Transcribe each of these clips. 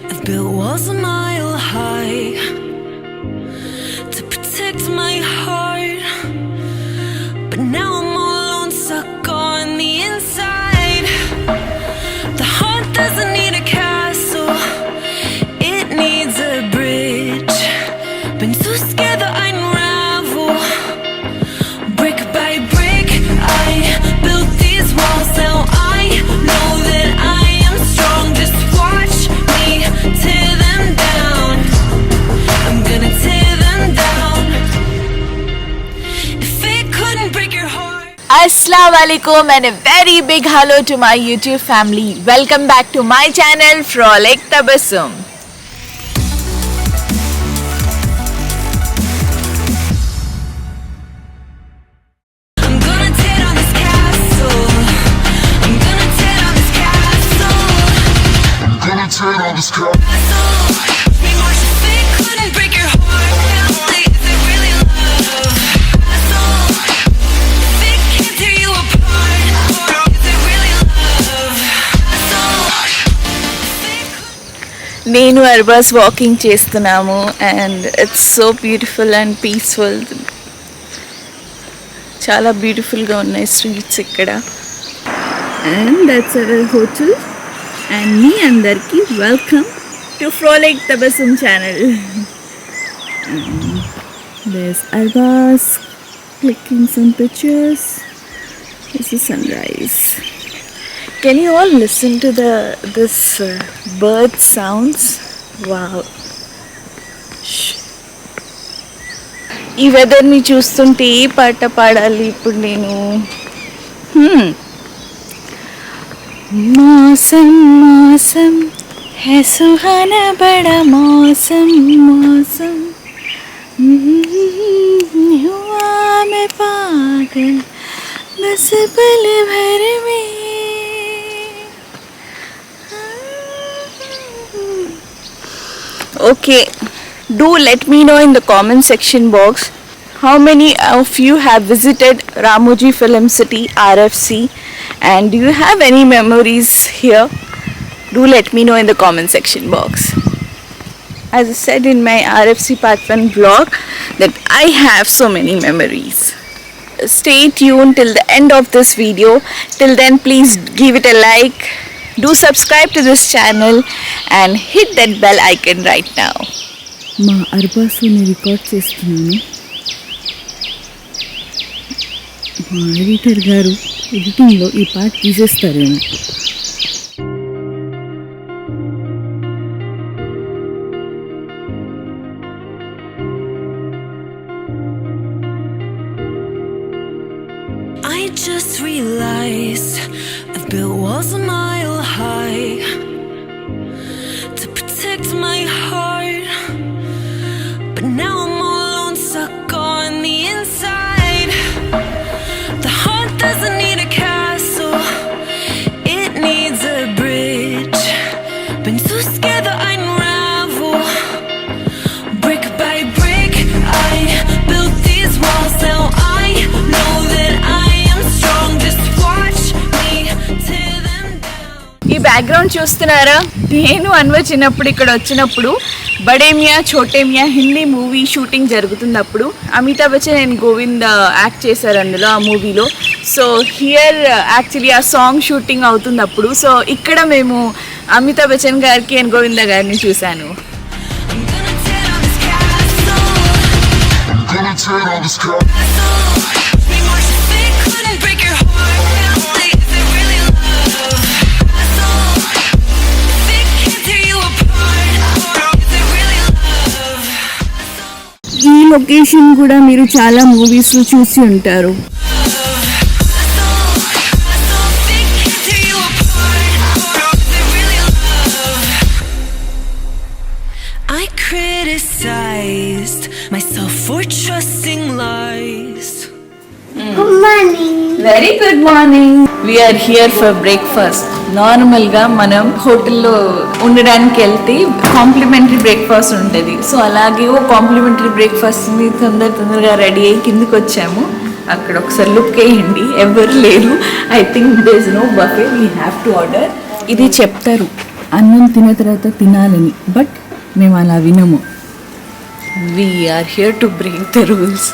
I've built walls a mile high to protect my heart, but now I'm all alone, stuck on the inside. The heart doesn't need a castle, it needs a bridge. Been too scared that I unravel, brick by brick. I built these walls, now I know that I am strong. Just watch me tear them down. I'm gonna tear them down. If it couldn't break your heart. Assalamu alaikum and a very big hello to my YouTube family. Welcome back to my channel Frolic Tabassum. I'm gonna tear down this castle. I'm gonna tear down this castle. I'm gonna tear down this castle. We march if it couldn't break your heart. Is it really love? If it can't tear you apart, is it really love? నేను Arbas walking చేస్తున్నాము and it's so beautiful and peaceful. చాలా బ్యూటిఫుల్గా ఉన్నాయి streets ఇక్కడ. And that's our hotel and మీ అందరికీ welcome to frolic Tabassum channel. There's Arbas clicking some pictures. This is sunrise. Can you all listen to this bird sounds? Wow. ఈ వెదర్ని చూస్తుంటే ఏ పాట పాడాలి ఇప్పుడు నేను? मौसम मौसम है सुहाना बड़ा मौसम मौसम हुआ मैं पागल बस पल भर में. Okay, do let me know in the comment section box how many of you have visited Ramoji Film City RFC and do you have any memories here? Do let me know in the comment section box. As I said in my RFC Part 1 vlog that I have so many memories. Stay tuned till the end of this video. Till then please give it a like. Do subscribe to this channel and hit that bell icon right now. మా అర్బాసుని record చేస్తున్నాను. మా editor గారు ఎడిటింగ్లో ఈ part తీసేస్తారేమో. I just realized I've built walls a mile high to protect my heart, but now I'm all alone, stuck on the inside. The heart doesn't need a castle, it needs a bridge. Been too scared that I unravel, brick by brick. I built these walls, now I know that I am strong. Just watch me tear them down. ఈ background చూస్తున్నారా? నేను అన్వ చిన్నప్పుడు ఇక్కడ వచ్చినప్పుడు బడే మియా ఛోటే మియా Hindi movie shooting జరుగుతున్నప్పుడు Amitabh Bachchan and Govind act చేశారు అందులో ఆ మూవీలో. సో హియర్ యాక్చువల్లీ ఆ సాంగ్ షూటింగ్ అవుతున్నప్పుడు సో ఇక్కడ మేము అమితాబ్ బచ్చన్ గారికి అండ్ గోవింద గారిని చూశాను. I'm gonna tear down this castle. I'm gonna tear down this castle. We march if it couldn't break your heart. Is it really love? If it can't tear you apart, is it really love? ఈ location కూడా మీరు చాలా మూవీస్లో చూసి ఉంటారు. If it can't tear you apart, is it really love? I criticized myself for trusting lies. Very good morning. We are here for breakfast. నార్మల్గా మనం హోటల్లో ఉండడానికి వెళ్తే కాంప్లిమెంటరీ బ్రేక్ఫాస్ట్ ఉంటుంది. సో అలాగే ఓ కాంప్లిమెంటరీ బ్రేక్ఫాస్ట్ని తొందరగా రెడీ అయ్యి కిందకి వచ్చాము. అక్కడ ఒకసారి లుక్ వేయండి, ఎవరు లేరు. I think there is no buffet, we have to order. ఇది చెప్తారు అన్నం తిన్న తర్వాత తినాలని, బట్ మేము అలా వినము. We are here to break the rules.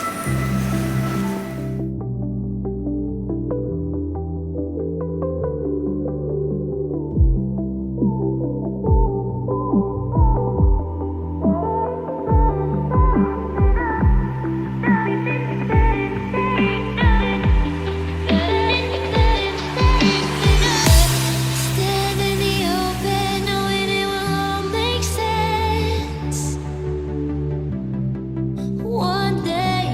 Stand in the open, knowing it will all make sense. One day,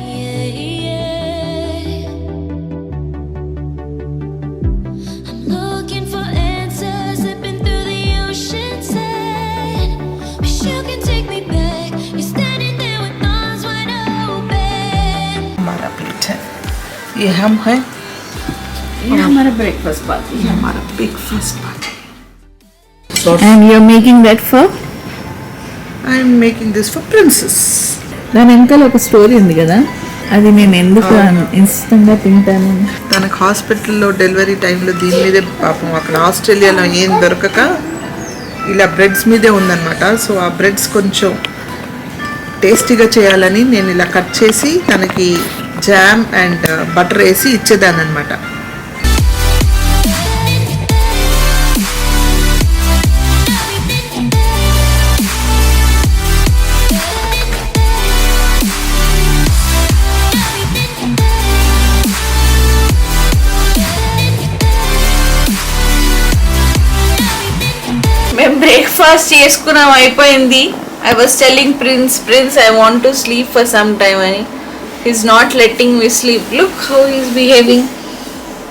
I'm looking for answers, slipping through the ocean sand. Wish you can take me back. You're standing there with arms wide open. हमारा plate है, ये हम है, ये हमारा breakfast party ये हमारा breakfast party. And you are making that for? I am making this for princess. దాని వెనకాల ఒక స్టోరీ ఉంది కదా, అది నేను ఎందుకు ఇష్టంగా తింటాను. తనకు హాస్పిటల్లో డెలివరీ టైంలో దీని మీదే పాపం అక్కడ ఆస్ట్రేలియాలో ఏం దొరకక ఇలా బ్రెడ్స్ మీదే ఉందన్నమాట. సో ఆ బ్రెడ్స్ కొంచెం టేస్టీగా చేయాలని నేను ఇలా కట్ చేసి తనకి జామ్ అండ్ బటర్ వేసి ఇచ్చేదాన్ని అనమాట. మేము బ్రేక్ఫాస్ట్ చేసుకున్నాం, అయిపోయింది. I was telling Prince I want to sleep for some time అని. He's not letting me sleep. Look how he's behaving.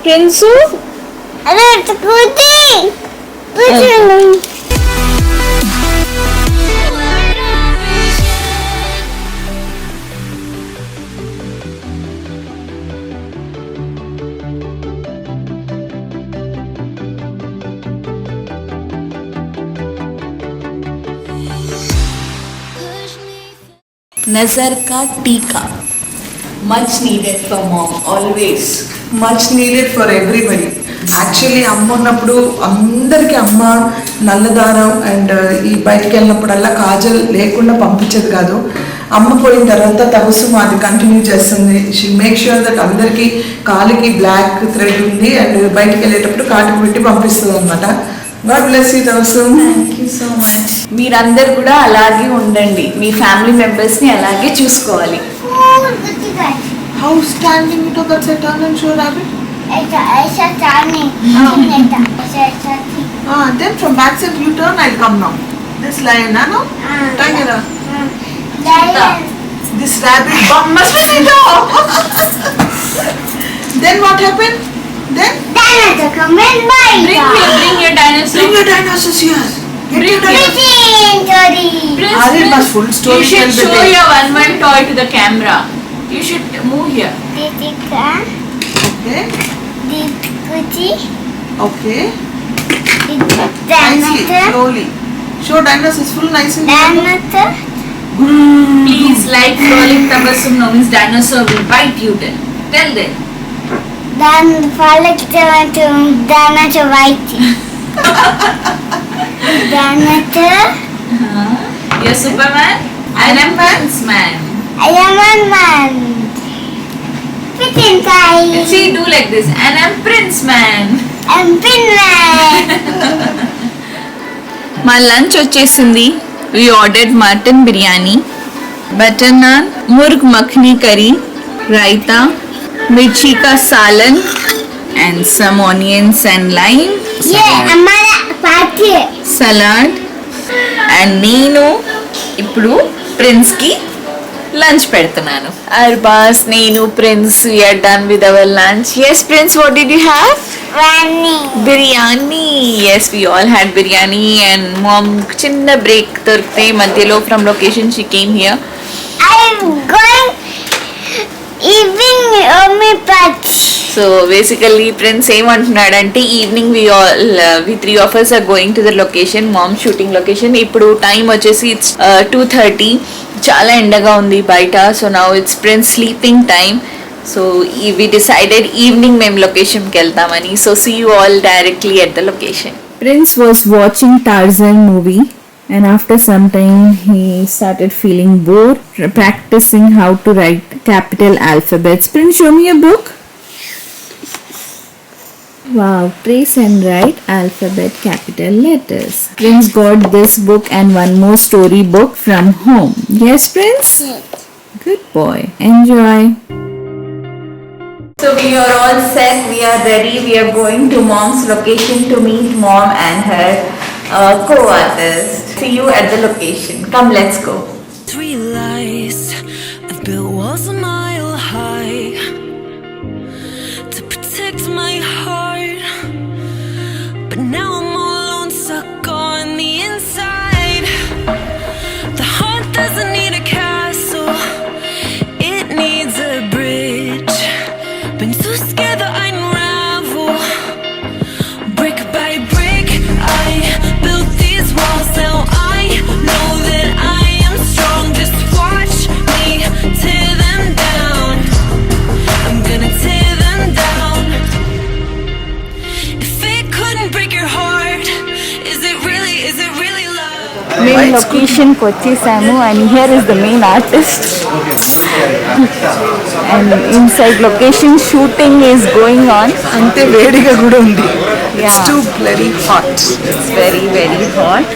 Prince नजर का टीका, much needed for mom, always. Much needed for everybody. Actually అమ్మ ఉన్నప్పుడు అందరికీ అమ్మ నల్లదారం and ఈ బయటికి వెళ్ళినప్పుడల్లా కాజల్ లేకుండా పంపించేది కాదు. అమ్మ పోయిన తర్వాత తబస్సుమ అది కంటిన్యూ చేస్తుంది. షీ మేక్ ష్యూర్ దట్ అందరికీ కాలికి బ్లాక్ థ్రెడ్ ఉంది అండ్ బయటికి వెళ్ళేటప్పుడు కాటికి పెట్టి పంపిస్తుంది అనమాట. God bless you Tabassum. Thank you so much. మీరందరు కూడా అలాగే ఉండండి, మీ ఫ్యామిలీ మెంబర్స్ని అలాగే చూసుకోవాలి. How standing it that set on and show rabbit. Then from back side you turn, I'll come now. This lion, no? Turn it up. This rabbit must be sit down. Then what happened? Then Bring your dinosaur. bring your dinosaurs here. Get your dinosaurs. Prince, Are it must full story you should tell the show day. your one toy to the camera. You should move here. Okay. Okay. Nicely, Dinosaur. slowly. Show dinosaurs full nice and Dinosaur. Please like Frolic Tabassum no means dinosaur will bite you then. Tell them. Dan Falak Dinosaur white. Dinosaur. You're Superman? I am Prince Man. I am a man. Pitin Kai. See, do like this. And I'm Prince Man. I'm Pin Man. మా lunch వచ్చేసింది. We ordered mutton biryani, butter naan, murgh makhani curry, raita, mirchi ka salan and some onions and lime, Yeah, Amara party. Salad. And నేను ఇప్పుడు ప్రిన్స్కి lunch పెడుతున్నాను. అర్బాస్, నేను, Prince, we are done with our lunch. Yes, Prince, what did you have? Running. Biryani. Yes, we all had biryani and mom చిన్న break దొరికితే మధ్యలో from location she came here. I'm going evening me party. So basically Prince ఏమంటున్నాడంటే evening we three of us are going to the location, mom shooting location. ఇప్పుడు time వచ్చేసి it's 2:30. చాలా ఎండగా ఉంది బయట. So now it's Prince sleeping time. So we decided evening మేము లొకేషన్కి వెళ్తామని. So see you all directly at the location. Prince was watching Tarzan movie, and after some time he started feeling bored practicing how to write capital alphabets. Prince, show me a book. Wow, trace and write alphabet capital letters. Prince got this book and one more story book from home. Yes, Prince? Good boy. Enjoy. So we are all set. We are ready. We are going to mom's location to meet mom and her co-artist. See you at the location. Come, let's go. Realized I've built walls a mile high to protect my heart, but now I'm all alone, stuck on the inside. The heart doesn't need a castle, it needs a bridge. Been too scared that I unravel. Brick by brick, I built these walls. Now I know that I am strong. Just watch me tear them down. I'm gonna tear them down. If it couldn't break your heart, is it really love? Main location కి వచ్చేసాము and here is the main artist. And inside location shooting is going on. అంతే వేడిగా కూడా ఉంది. Yeah. It's too bloody hot. It's very hot.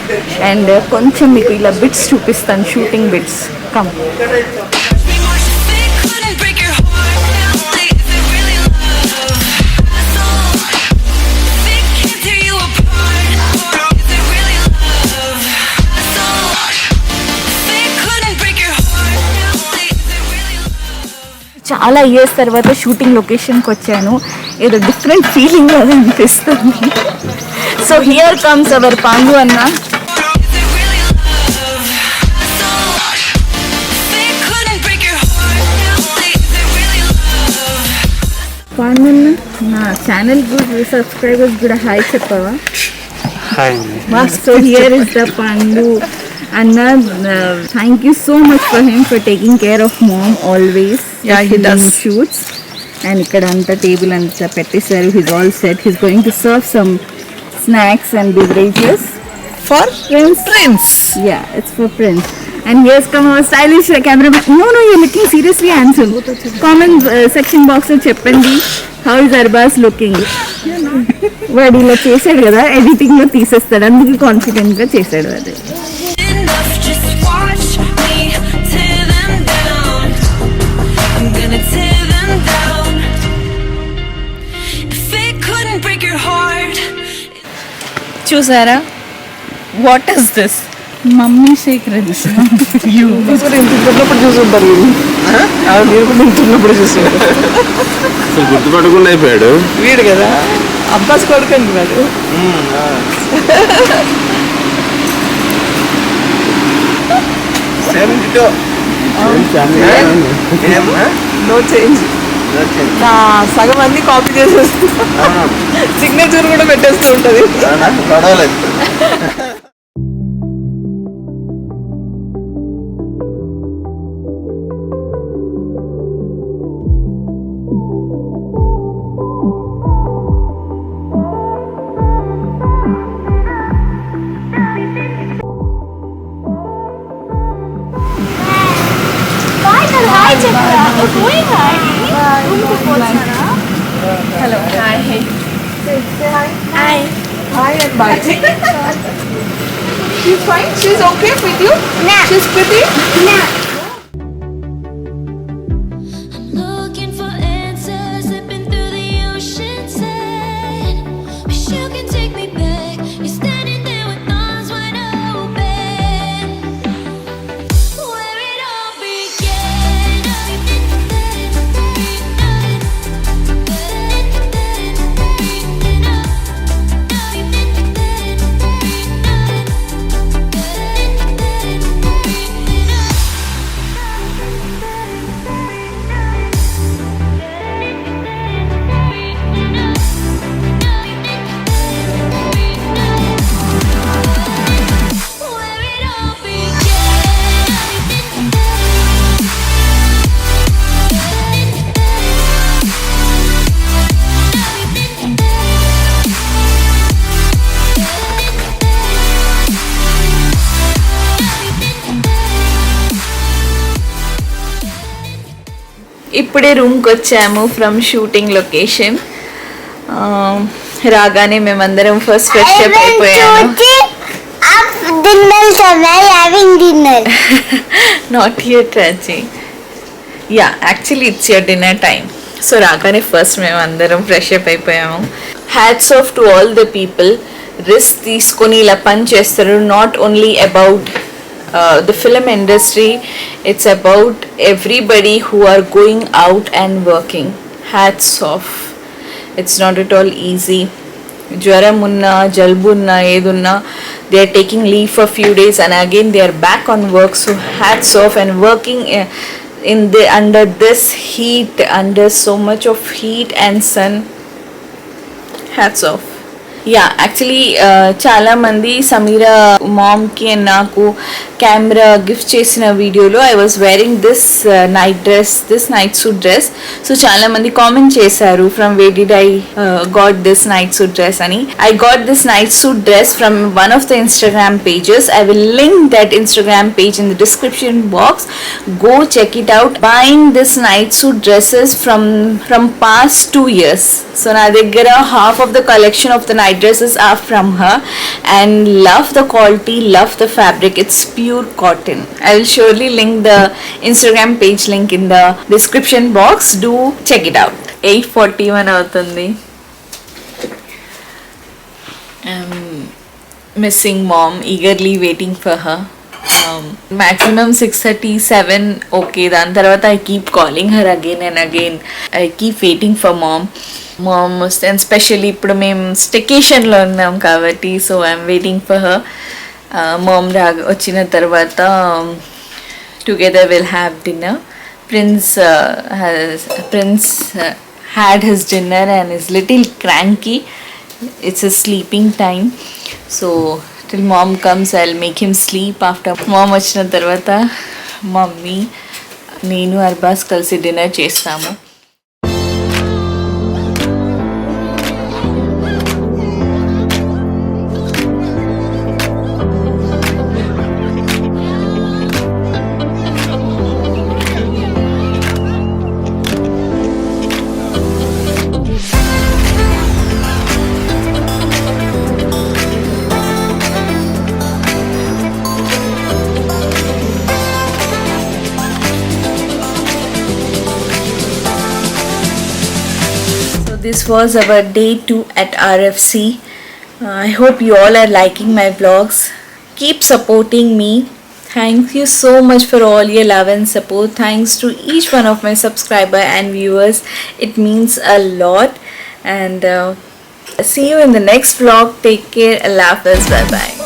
And కొంచెం మీకు ఇలా bits చూపిస్తాను, shooting bits. Come. If it couldn't break your heart, is it really love? If it can't tear you apart, is it really love? If it couldn't break your heart, is it really love? చాలా years తర్వాత shooting లొకేషన్కి వచ్చాను. ఏదో different feeling లాగా అనిపిస్తుంది. So here comes hour Pandu అన్న. Is it really love? If it couldn't break your heart, is it really love? Pandu అన్న, నా ఛానల్ కూడా సబ్స్క్రైబర్స్ కూడా హాయ్ చెప్పవా? So here is the Pandu. Anna, thank you so much for him for taking care of mom always. Yeah, he Filming does. shoots. And ikkada anta table anta pettesaru. He's all set. He's going to serve some snacks and beverages. For Prince. Yeah, it's for Prince. And here's come our stylish cameraman. No, you're looking seriously handsome. Comment section box లో చెప్పండి, how is Arbaz looking? వాడు ఇలా చేశాడు కదా, editing లో తీసేస్తాడు, అందుకే confident గా చేశాడు అది. Enough, just watch me tear them down. I'm gonna tear them down. If it couldn't break your heart, చూసారా, what is this? Mummy secrets. ఇంటున్నప్పుడు చూసుంటారు మీరు కూడా ఇంటున్నప్పుడు చూసుంటారు. గుర్తుపట్టకుండా అయిపోయాడు వీడు కదా అబ్బాస్ కొడుకు అంటున్నాడు. No change. నా సగం అన్ని కాపీ చేసేస్తున్నా. సిగ్నేచర్ కూడా పెట్టేస్తూ ఉంటది. గొడవలేదు. Hello, hi. Hi and bye. She's fine. She's okay with you. Nah. She's pretty. Nah. looking for answers, slipping through the ocean sand. Wish you can take me back. You're standing there with arms wide open. Where it all began. ఇప్పుడే రూమ్కి వచ్చాము from shooting location. రాగానే మేమందరం first fresh up అయిపోయాము. Not yet Raji. Yeah actually it's your dinner time. So రాగానే first మేము అందరం fresh up అయిపోయాము. Hats off to all the people risk తీసుకొని ఇలా పని చేస్తారు. Not only about the film industry, it's about everybody who are going out and working. Hats off. It's not at all easy. Jwaram unna, jalbu unna, edunna, they are taking leave for few days and again they are back on work. So hats off, and working under this heat, under so much of heat and sun. Hats off. Yeah actually చాలా మంది సమీరా మామ్కి and నాకు camera gift చేసిన వీడియోలో I was wearing this night suit dress. So చాలా మంది comment చేశారు from way did I got this night suit dress అని. I got this night suit dress from one of the Instagram pages. I will link that Instagram page in the description box. Go check it out. Buying this night suit dresses from past 2 years. So నా దగ్గర half of the collection of the night dresses are from her, and love the quality, love the fabric. It's pure cotton. I will surely link the Instagram page link in the description box. Do check it out. 8:41 అవుతుంది. I'm missing mom, eagerly waiting for her. Maximum 6:37. okay, దాని తర్వాత I keep calling her again and again. I keep waiting for mom వస్తే, and specially ఇప్పుడు మేము స్టెకేషన్లో ఉన్నాం కాబట్టి so I'm waiting for her. Mom వచ్చిన తర్వాత together will have dinner. Prince had his dinner and is little cranky. It's a sleeping time. So till mom comes I'll make him sleep. after mom వచ్చిన తర్వాత mummy నేను అర్బాస్ కలిసి dinner చేస్తాము. This was our day 2 at RFC. I hope you all are liking my vlogs. Keep supporting me. Thank you so much for all your love and support. Thanks to each one of my subscribers and viewers. It means a lot. And see you in the next vlog. Take care. Allah Hafiz. Bye bye.